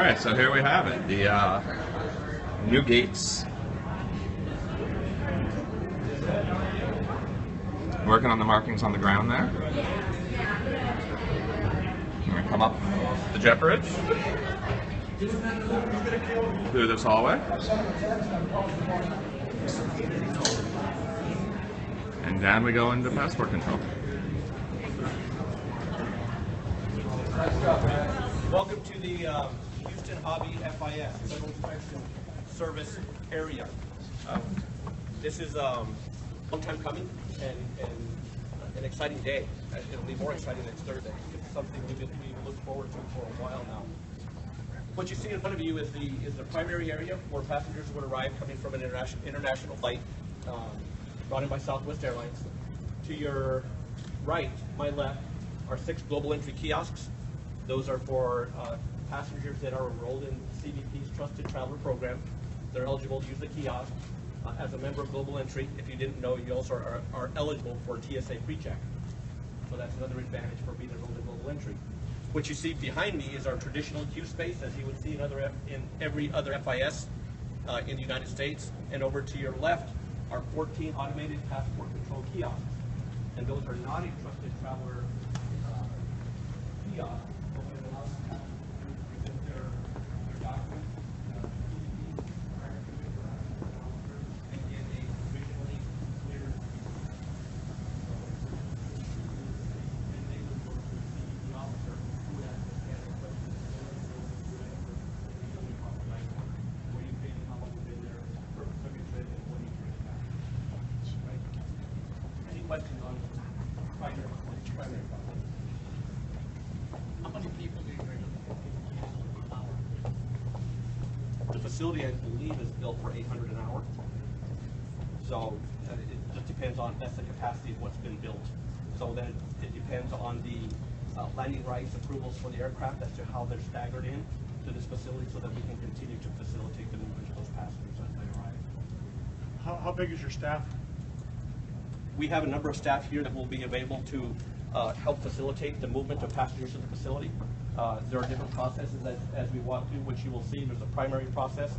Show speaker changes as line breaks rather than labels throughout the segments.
right, so here we have it, the new gates. Working on the markings on the ground there. We're going to come up the jet bridge through this hallway. And down we go into passport control.
Welcome to the Houston Hobby FIS, Federal Inspection Service area. This is a long time coming and an exciting day. It'll be more exciting next Thursday. It's something we've looked forward to for a while now. What you see in front of you is the primary area where passengers would arrive coming from an international flight brought in by Southwest Airlines. To your right, my left, are 6 global entry kiosks. Those are for passengers that are enrolled in CBP's Trusted Traveler Program. They're eligible to use the kiosk as a member of Global Entry. If you didn't know, you also are eligible for TSA PreCheck. So that's another advantage for being enrolled in Global Entry. What you see behind me is our traditional queue space, as you would see in every other FIS in the United States. And over to your left are 14 automated passport control kiosks. And those are not a Trusted Traveler kiosk. Questions on primary process?
How many people do you regularly use an hour?
The facility, I believe, is built for 800 an hour. So it just depends on, that's the capacity of what's been built. So then it depends on the landing rights approvals for the aircraft as to how they're staggered in to this facility so that we can continue to facilitate the movement of those passengers as they arrive.
How big is your staff?
We have a number of staff here that will be available to help facilitate the movement of passengers to the facility. There are different processes as we walk through, which you will see. There's a primary process,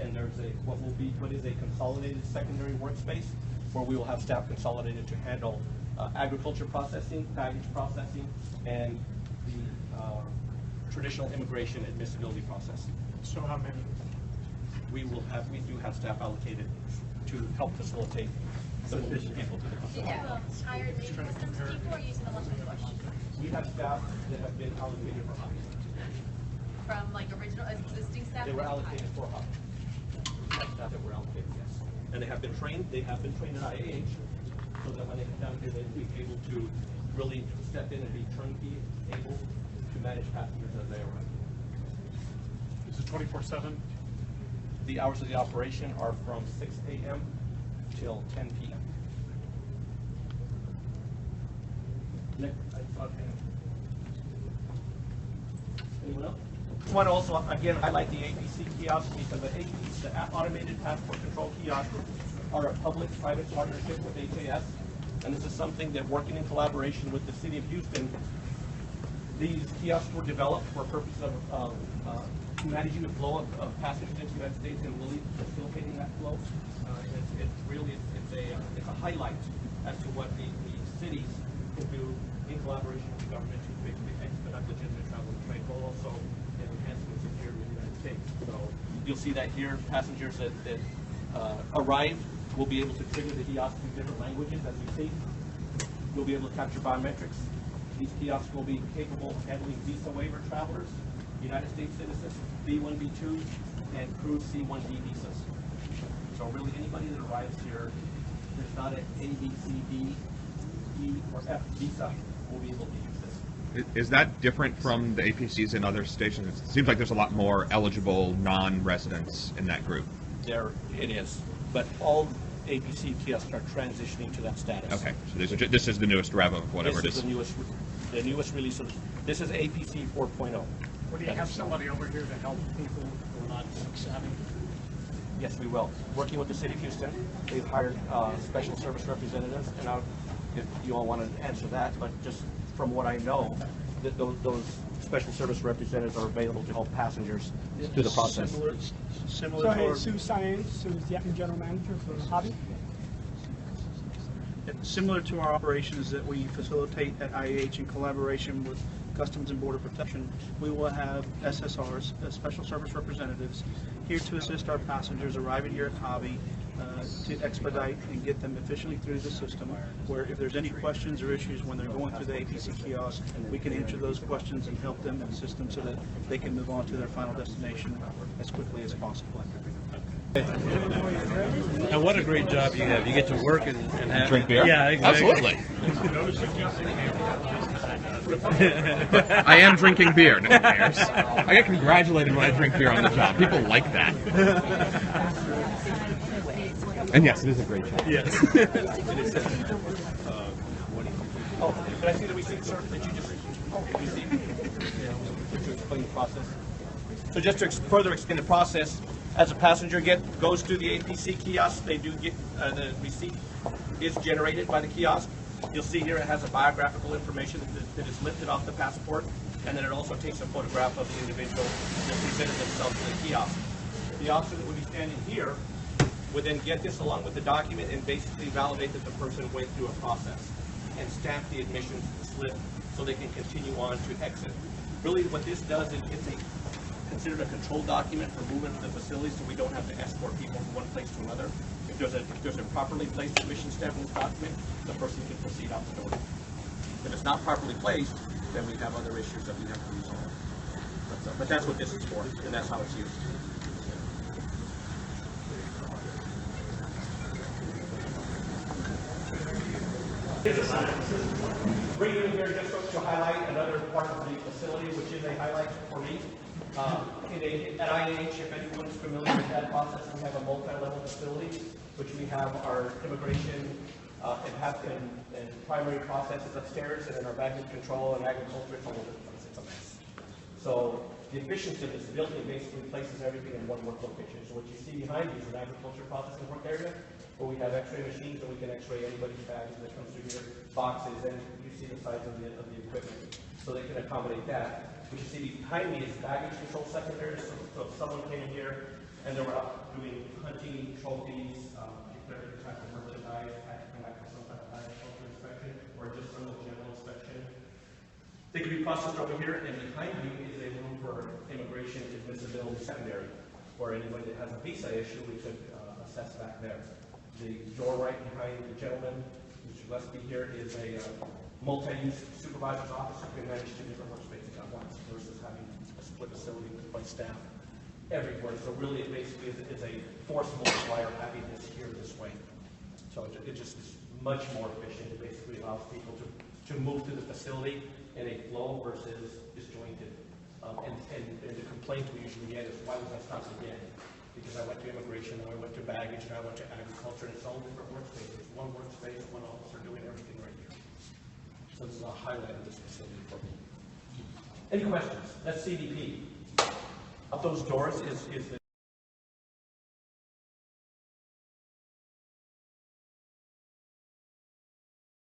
and there's what will be put is a consolidated secondary workspace where we will have staff consolidated to handle agriculture processing, baggage processing, and the traditional immigration admissibility process.
So how many?
We do have staff allocated to help facilitate the movement of people to the facility.
Hired maybe systems people or using electric push?
We have staff that have been allocated for hubs.
From like original existing staff?
They were allocated for hubs. We have staff that were allocated, yes. And they have been trained at IAH, so that when they come down here, they'll be able to really step in and be turnkey, able to manage passengers as they arrive.
Is it 24/7?
The hours of the operation are from 6 a.m. till 10 p.m. Anyone else? I want to also, again, highlight the APC kiosks because the automated passport control kiosks are a public-private partnership with HAS, and this is something that, working in collaboration with the City of Houston, these kiosks were developed for purpose of managing the flow of passengers into the United States and really facilitating that flow. It's a highlight as to what the cities can do in collaboration with the government to expedite legitimate travel and trade, while also enhancing security in the United States. So you'll see that here, passengers that arrive will be able to trigger the kiosk in different languages as you see. You'll be able to capture biometrics. These kiosks will be capable of handling visa waiver travelers, United States citizens, B1, B2, and cruise C1D visas. So really anybody that arrives here, there's not an A, B, C, D, E, or F visa, will be able to use this.
Is that different from the APCs in other stations? It seems like there's a lot more eligible non-residents in that group.
There it is, but all APC kiosks are transitioning to that status.
Okay, so this is the newest rev of whatever it is.
This is the newest release of, this is APC 4.0.
Would you have somebody over here to help people who are not savvy?
Yes, we will. Working with the City of Houston, they've hired special service representatives, and if you all want to answer that, but just from what I know, that those special service representatives are available to help passengers through the process.
Similar
So
to
hey,
our,
Sue Science, Sue's the acting general manager for Hobby.
similar to our operations that we facilitate at IAH in collaboration with Customs and Border Protection. We will have SSRs, special service representatives, here to assist our passengers arriving here at Hobby to expedite and get them efficiently through the system, where if there's any questions or issues when they're going through the APC kiosk, we can answer those questions and help them and assist them so that they can move on to their final destination as quickly as possible.
And what a great job you have. You get to work and have...
Drink beer?
Yeah, exactly.
Absolutely. I am drinking beer. No one cares. I get congratulated when I drink beer on the job. People like that. And yes, it is a great job.
Yes.
Oh, can I see the receipt, sir, that you just received? To explain the process. So just to further explain the process, as a passenger goes through the APC kiosk, they do get, the receipt is generated by the kiosk. You'll see here it has a biographical information that is lifted off the passport, and then it also takes a photograph of the individual that presented themselves to the kiosk. The officer that would be standing here would then get this along with the document and basically validate that the person went through a process and stamp the admission slip so they can continue on to exit. Really what this does is it's considered a control document for movement of the facility, so we don't have to escort people from one place to another. If there's a properly placed admission stamp in this document, the person can proceed out the door. If it's not properly placed, then we have other issues that we have to resolve. But that's what this is for, and that's how it's used. Bringing you here just to highlight another part of the facility, which is a highlight for me. At IAH, if anyone's familiar with that process, we have a multi-level facility, which we have our immigration and primary processes upstairs, and then our baggage control and agriculture. It's a mess. So the efficiency of this building basically places everything in one work location. So what you see behind you is an agriculture processing work area, where we have x-ray machines and we can x-ray anybody's baggage that comes through here, boxes, and you see the size of the equipment. So they can accommodate that. What you see behind me is baggage control secondary. So if someone came in here and they were out doing hunting, trophies, different type of merchandise, had to come back for some type of agriculture inspection or just some general inspection, they could be processed over here. And behind me is a room for immigration admissibility secondary, where anybody that has a visa issue, we could assess back there. The door right behind the gentleman, Mr. Gillespie here, is a multi-use supervisor's office. You can manage 2 different workspaces at once versus having a split facility by staff everywhere. So really, it basically is a force multiplier having this here this way. So it just is much more efficient. It basically allows people to move through the facility in a flow versus disjointed. And the complaint we usually get is, why was I stopped again? Because I went to immigration, and I went to baggage, and I went to agriculture, and it's all different workspaces. One workspace, one officer doing everything right here. So this is a highlight of this facility for me. Any questions? That's CDP. Up those doors is the